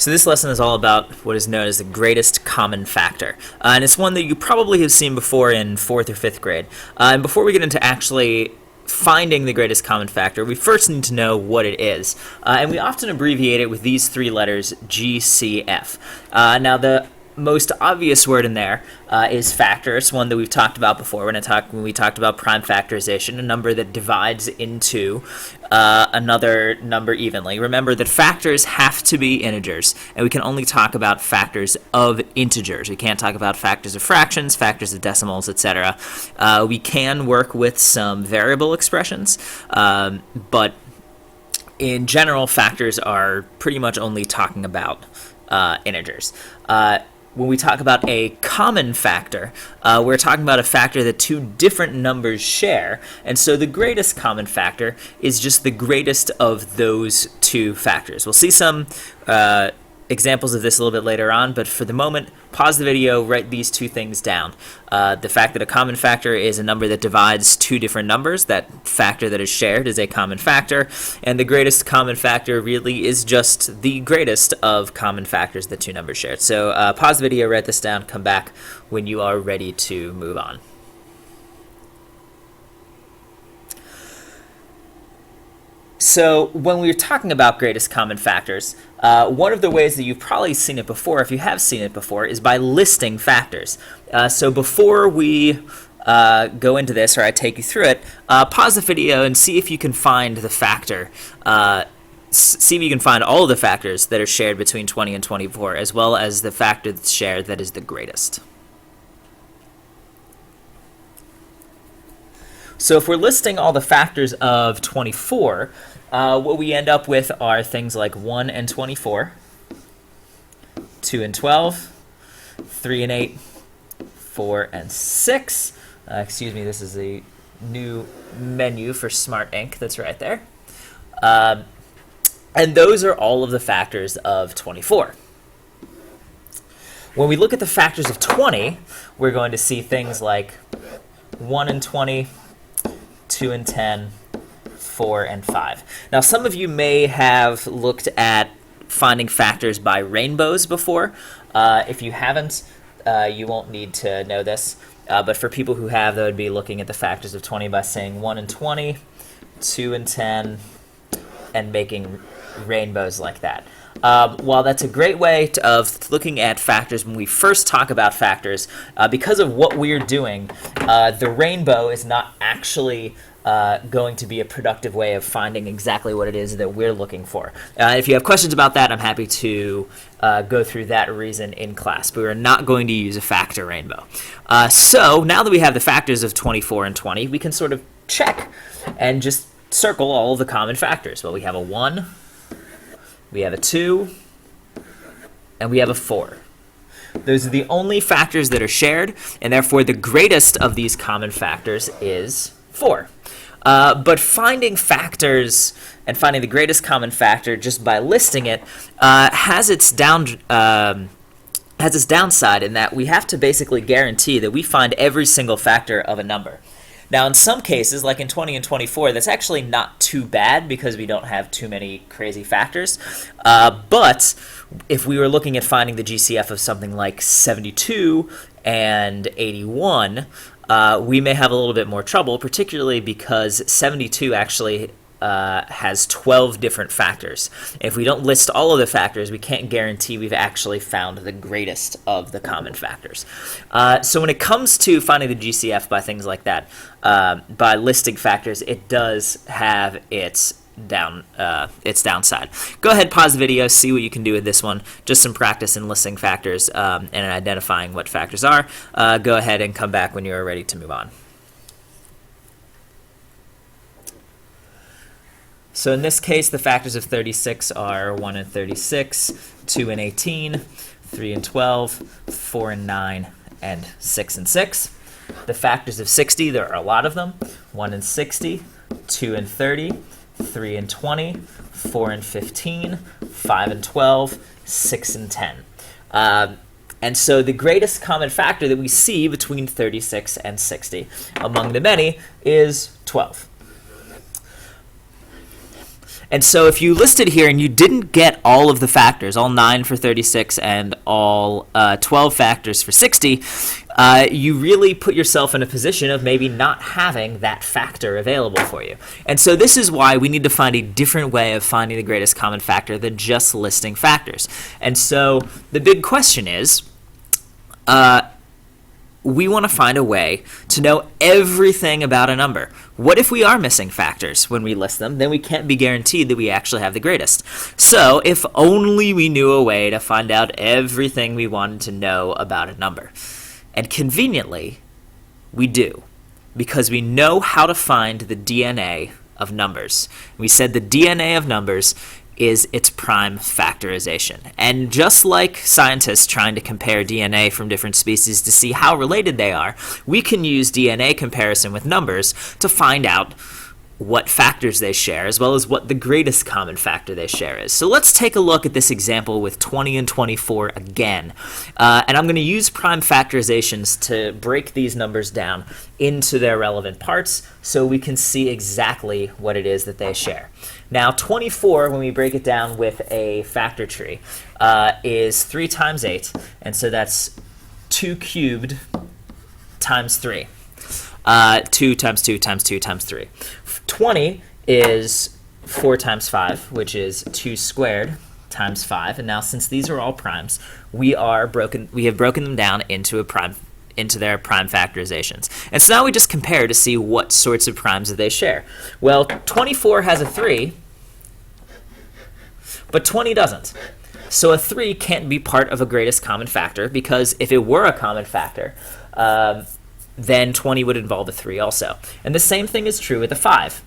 So this lesson is all about what is known as the greatest common factor. And it's one that you probably have seen before in 4th or 5th grade. And before we get into actually finding the greatest common factor, we first need to know what it is. And we often abbreviate it with these three letters, GCF. Now the most obvious word in there is factor. It's one that we've talked about before when we talked about prime factorization, a number that divides into another number evenly. Remember that factors have to be integers, and we can only talk about factors of integers. We can't talk about factors of fractions, factors of decimals, etc. We can work with some variable expressions, but in general, factors are pretty much only talking about integers. When we talk about a common factor, we're talking about a factor that two different numbers share, and so the greatest common factor is just the greatest of those two factors. We'll see some examples of this a little bit later on, but for the moment, pause the video, write these two things down. The fact that a common factor is a number that divides two different numbers, that factor that is shared is a common factor, and the greatest common factor really is just the greatest of common factors that two numbers share. So pause the video, write this down, come back when you are ready to move on. So when we're talking about greatest common factors, one of the ways that you've probably seen it before, if you have seen it before, is by listing factors. So before we go into this, or I take you through it, pause the video and see if you can find the factor. See if you can find all of the factors that are shared between 20 and 24, as well as the factor that's shared that is the greatest. So if we're listing all the factors of 24, what we end up with are things like 1 and 24, 2 and 12, 3 and 8, 4 and 6. Excuse me, this is a new menu for Smart Ink that's right there. And those are all of the factors of 24. When we look at the factors of 20, we're going to see things like 1 and 20, 2 and 10, 4 and 5. Now, some of you may have looked at finding factors by rainbows before. If you haven't, you won't need to know this. But for people who have, they would be looking at the factors of 20 by saying 1 and 20, 2 and 10, and making rainbows like that. While that's a great way of looking at factors when we first talk about factors, because of what we're doing, the rainbow is not actually going to be a productive way of finding exactly what it is that we're looking for. If you have questions about that, I'm happy to go through that reason in class, but we're not going to use a factor rainbow. So now that we have the factors of 24 and 20, we can sort of check and just circle all of the common factors. Well, we have a 1, we have a 2, and we have a 4. Those are the only factors that are shared, and therefore the greatest of these common factors is 4. But finding factors and finding the greatest common factor just by listing it has its downside in that we have to basically guarantee that we find every single factor of a number. Now, in some cases, like in 20 and 24, that's actually not too bad because we don't have too many crazy factors. But if we were looking at finding the GCF of something like 72 and 81, we may have a little bit more trouble, particularly because 72 actually has 12 different factors. If we don't list all of the factors, we can't guarantee we've actually found the greatest of the common factors. So when it comes to finding the GCF by things like that, by listing factors, it does have its downside. Go ahead, pause the video, see what you can do with this one. Just some practice in listing factors and identifying what factors are. Go ahead and come back when you are ready to move on. So in this case, the factors of 36 are 1 and 36, 2 and 18, 3 and 12, 4 and 9, and 6 and 6. The factors of 60, there are a lot of them. 1 and 60, 2 and 30, 3 and 20, 4 and 15, 5 and 12, 6 and 10. And so the greatest common factor that we see between 36 and 60, among the many, is 12. And so if you listed here and you didn't get all of the factors, all 9 for 36 and all 12 factors for 60, you really put yourself in a position of maybe not having that factor available for you. And so this is why we need to find a different way of finding the greatest common factor than just listing factors. And so the big question is, we want to find a way to know everything about a number. What if we are missing factors when we list them? Then we can't be guaranteed that we actually have the greatest. So if only we knew a way to find out everything we wanted to know about a number. And conveniently, we do, because we know how to find the DNA of numbers. We said the DNA of numbers is its prime factorization. And just like scientists trying to compare DNA from different species to see how related they are, we can use DNA comparison with numbers to find out what factors they share, as well as what the greatest common factor they share is. So let's take a look at this example with 20 and 24 again. And I'm going to use prime factorizations to break these numbers down into their relevant parts so we can see exactly what it is that they share. Now 24, when we break it down with a factor tree, is 3 times 8, and so that's 2 cubed times 3. 2 times 2 times 2 times 3. 20 is 4 times 5, which is 2 squared times 5. And now since these are all primes, we have broken them down into their prime factorizations. And so now we just compare to see what sorts of primes that they share. Well, 24 has a 3, but 20 doesn't. So a 3 can't be part of a greatest common factor, because if it were a common factor, then 20 would involve a 3 also. And the same thing is true with a 5.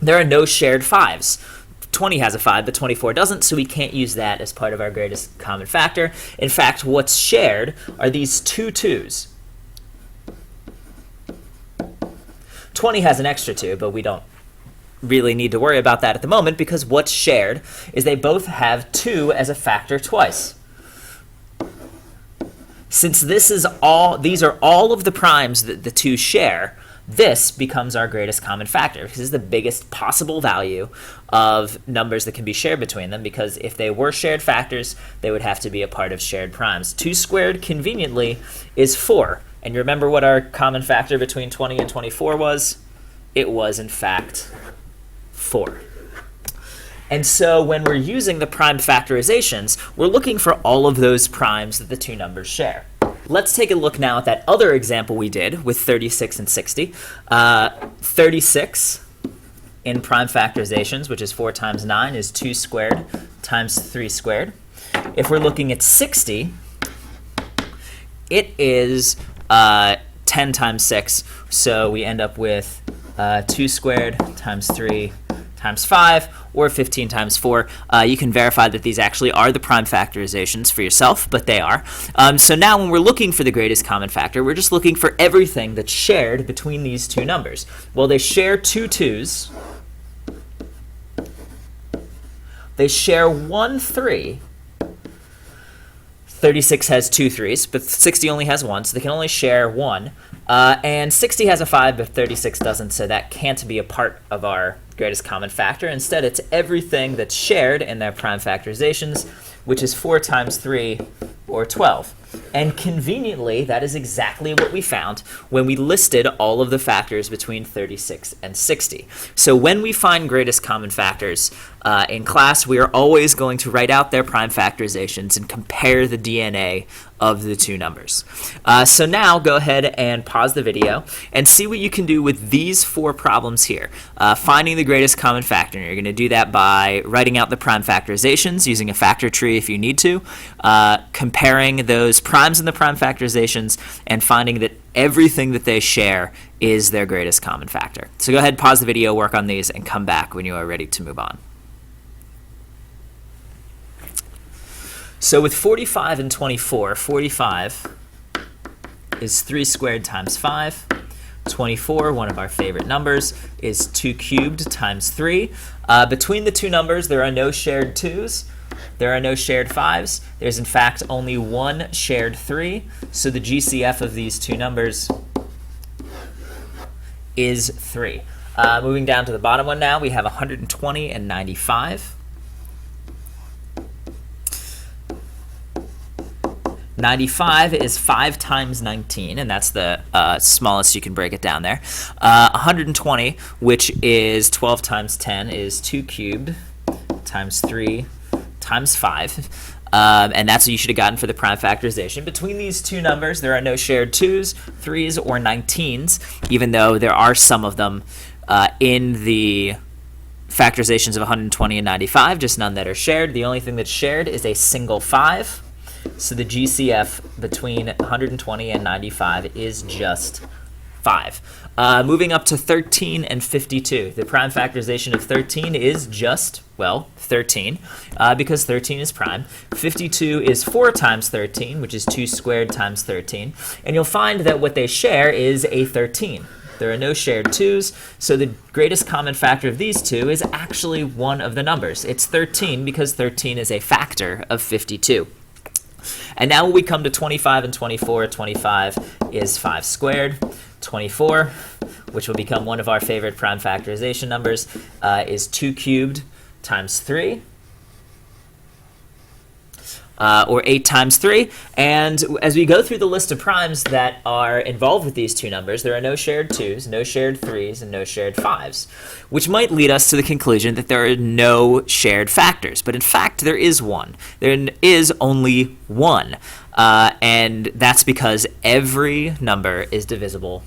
There are no shared 5s. 20 has a 5, but 24 doesn't, so we can't use that as part of our greatest common factor. In fact, what's shared are these 2 2s. 20 has an extra 2, but we don't really need to worry about that at the moment, because what's shared is they both have 2 as a factor twice. Since these are all of the primes that the 2 share, this becomes our greatest common factor, because this is the biggest possible value of numbers that can be shared between them, because if they were shared factors, they would have to be a part of shared primes. 2 squared, conveniently, is 4. And you remember what our common factor between 20 and 24 was? It was, in fact, 4. And so when we're using the prime factorizations, we're looking for all of those primes that the 2 numbers share. Let's take a look now at that other example we did with 36 and 60. 36 in prime factorizations, which is 4 times 9, is 2 squared times 3 squared. If we're looking at 60, it is 10 times 6, so we end up with 2 squared times 3 times 5, or 15 times 4. You can verify that these actually are the prime factorizations for yourself, but they are. So now when we're looking for the greatest common factor, we're just looking for everything that's shared between these 2 numbers. Well, they share 2 2s. They share 1 3. 36 has 2 3s, but 60 only has 1, so they can only share 1. And 60 has a 5, but 36 doesn't, so that can't be a part of our greatest common factor. Instead, it's everything that's shared in their prime factorizations, which is 4 times 3, or 12. And conveniently, that is exactly what we found when we listed all of the factors between 36 and 60. So when we find greatest common factors in class, we are always going to write out their prime factorizations and compare the DNA of the 2 numbers. So now go ahead and pause the video and see what you can do with these 4 problems here. Finding the greatest common factor. You're going to do that by writing out the prime factorizations using a factor tree if you need to, comparing those primes in the prime factorizations, and finding that everything that they share is their greatest common factor. So go ahead, pause the video, work on these, and come back when you are ready to move on. So with 45 and 24, 45 is 3 squared times 5. 24, one of our favorite numbers, is 2 cubed times 3. Between the 2 numbers, there are no shared 2s. There are no shared 5s. There's, in fact, only 1 shared 3. So the GCF of these 2 numbers is 3. Moving down to the bottom one now, we have 120 and 95. 95 is 5 times 19, and that's the smallest you can break it down there. 120, which is 12 times 10, is 2 cubed times 3 times 5. And that's what you should have gotten for the prime factorization. Between these two numbers, there are no shared 2s, 3s, or 19s, even though there are some of them in the factorizations of 120 and 95, just none that are shared. The only thing that's shared is a single 5. So the GCF between 120 and 95 is just 5. Moving up to 13 and 52. The prime factorization of 13 is just, well, 13, because 13 is prime. 52 is 4 times 13, which is 2 squared times 13. And you'll find that what they share is a 13. There are no shared 2s, so the greatest common factor of these two is actually one of the numbers. It's 13 because 13 is a factor of 52. And now when we come to 25 and 24, 25 is 5 squared. 24, which will become one of our favorite prime factorization numbers, is 2 cubed times 3. Or 8 times 3. And as we go through the list of primes that are involved with these two numbers, there are no shared 2s, no shared 3s, and no shared 5s, which might lead us to the conclusion that there are no shared factors. But in fact, there is one. There is only one. And that's because every number is divisible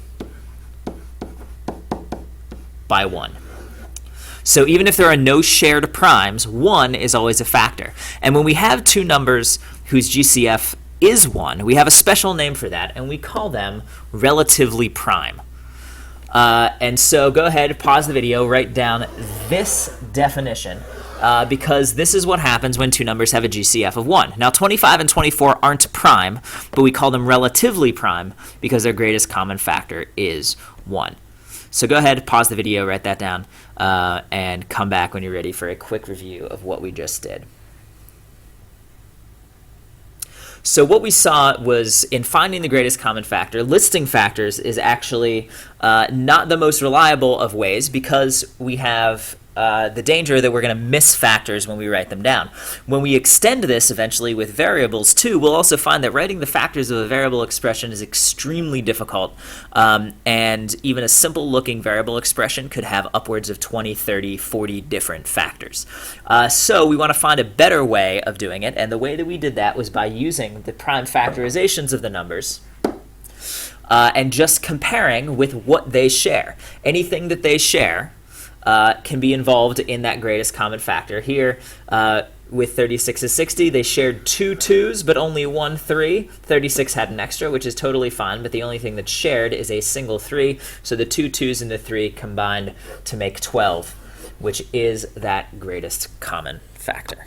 by 1. So even if there are no shared primes, 1 is always a factor. And when we have two numbers whose GCF is 1, we have a special name for that, and we call them relatively prime. And so go ahead, pause the video, write down this definition, because this is what happens when two numbers have a GCF of 1. Now 25 and 24 aren't prime, but we call them relatively prime because their greatest common factor is 1. So go ahead, pause the video, write that down, and come back when you're ready for a quick review of what we just did. So what we saw was, in finding the greatest common factor, listing factors is actually not the most reliable of ways, because we have the danger that we're going to miss factors when we write them down. When we extend this eventually with variables too, we'll also find that writing the factors of a variable expression is extremely difficult, and even a simple looking variable expression could have upwards of 20, 30, 40 different factors. So we want to find a better way of doing it, and the way that we did that was by using the prime factorizations of the numbers and just comparing with what they share. Anything that they share can be involved in that greatest common factor. Here, with 36 is 60, they shared 2 2s, but only 1 3. 36 had an extra, which is totally fine, but the only thing that's shared is a single 3, so the 2 2s and the 3 combined to make 12, which is that greatest common factor.